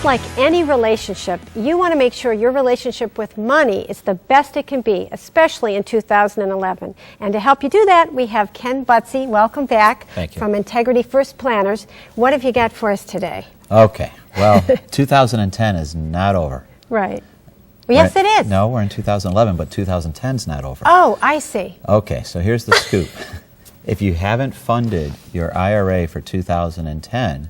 like any relationship, you want to make sure your relationship with money is the best it can be, especially in 2011. And to help you do that, we have Ken Butsey. Welcome back. Thank you. From Integrity First Planners. What have you got for us today? Okay. Well, 2010 is not over. Right. Well, yes, it is. No, we're in 2011, but 2010 is not over. Oh, I see. Okay, so here's the scoop. If you haven't funded your IRA for 2010,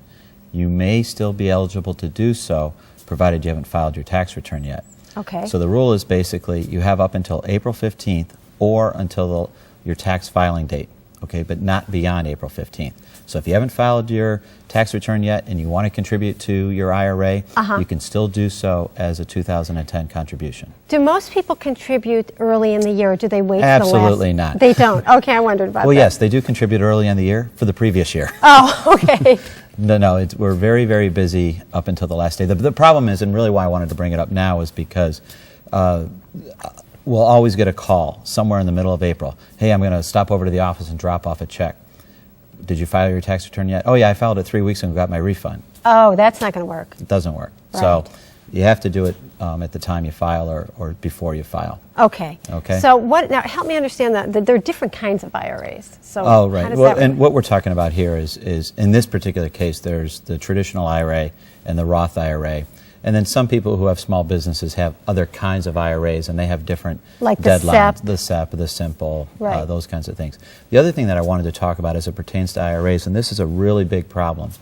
you may still be eligible to do so, provided you haven't filed your tax return yet. Okay. So the rule is basically you have up until April 15th or until your tax filing date, okay, but not beyond April 15th. So if you haven't filed your tax return yet and you want to contribute to your IRA, you can still do so as a 2010 contribution. Do most people contribute early in the year, or do they wait till the last? Absolutely not. They don't? Okay, I wondered about that. Well, yes, they do contribute early in the year for the previous year. Oh, okay. No, we're very, very busy up until the last day. The problem is, and really why I wanted to bring it up now, is because we'll always get a call somewhere in the middle of April. Hey, I'm going to stop over to the office and drop off a check. Did you file your tax return yet? Oh, yeah, I filed it 3 weeks ago and got my refund. Oh, that's not going to work. It doesn't work. Right. So you have to do it at the time you file or before you file. Okay. Okay. So now help me understand that there are different kinds of IRAs. So Oh, right. How does Well, that and work? what we're talking about here is in this particular case, there's the traditional IRA and the Roth IRA. And then some people who have small businesses have other kinds of IRAs, and they have different Like the deadlines. SEP. The SEP, the simple, Right. those kinds of things. The other thing that I wanted to talk about as it pertains to IRAs, and this is a really big problem,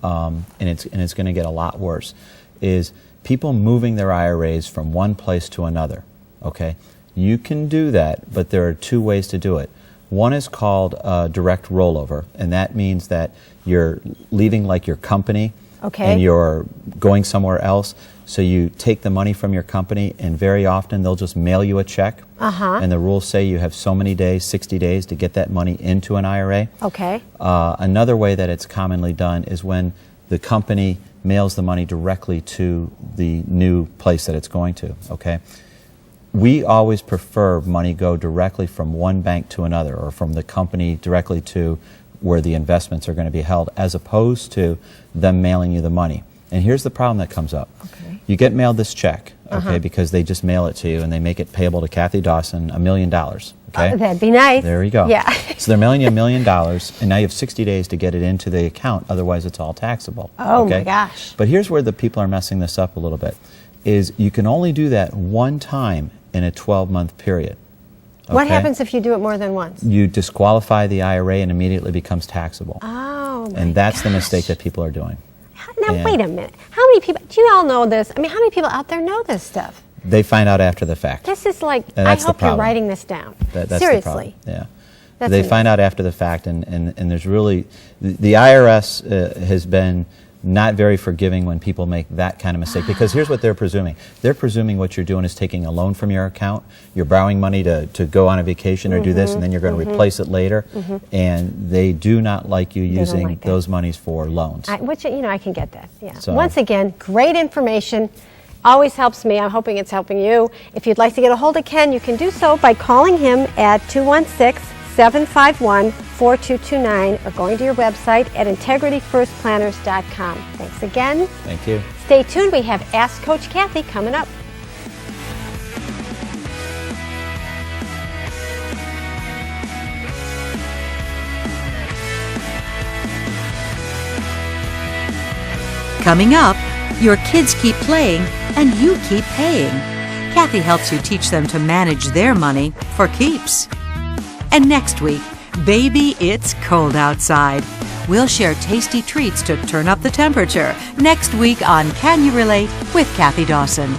and it's going to get a lot worse, is people moving their IRAs from one place to another. Okay, you can do that, but there are two ways to do it. One is called direct rollover, and that means that you're leaving like your company. Okay. And you're going somewhere else, so you take the money from your company, and very often they'll just mail you a check. And the rules say you have so many days, 60 days, to get that money into an IRA. Okay. Another way that it's commonly done is when the company mails the money directly to the new place that it's going to. Okay. We always prefer money go directly from one bank to another, or from the company directly to where the investments are going to be held, as opposed to them mailing you the money. And here's the problem that comes up. Okay. You get mailed this check, okay, because they just mail it to you and they make it payable to Kathy Dawson, $1 million. Okay? That'd be nice. There you go. Yeah. So they're mailing you $1 million, and now you have 60 days to get it into the account, otherwise it's all taxable. Oh, okay? my gosh. But here's where the people are messing this up a little bit, is you can only do that one time in a 12-month period. What Okay? happens if you do it more than once? You disqualify the IRA and immediately becomes taxable. Oh, my And that's the gosh. mistake that people are doing. Now, Yeah. wait a minute. How many people, do you all know this? I mean, how many people out there know this stuff? They find out after the fact. This is like, And I that's the hope you're problem. writing this down. That's the Seriously. problem. Yeah. That's They amazing. find out after the fact, and there's really, the IRS has been not very forgiving when people make that kind of mistake, because here's what they're presuming. They're presuming what you're doing is taking a loan from your account, you're borrowing money to go on a vacation or do this, and then you're going to replace it later, and they do not like you don't using like that. those monies for loans. Which, I can get that. Yeah. So- Once again, great information. Always helps me. I'm hoping it's helping you. If you'd like to get a hold of Ken, you can do so by calling him at 216-751-4229 or going to your website at integrityfirstplanners.com. Thanks again. Thank you. Stay tuned. We have Ask Coach Kathy coming up. Coming up, your kids keep playing and you keep paying. Kathy helps you teach them to manage their money for keeps. And next week, baby, it's cold outside. We'll share tasty treats to turn up the temperature next week on Can You Relate with Kathy Dawson.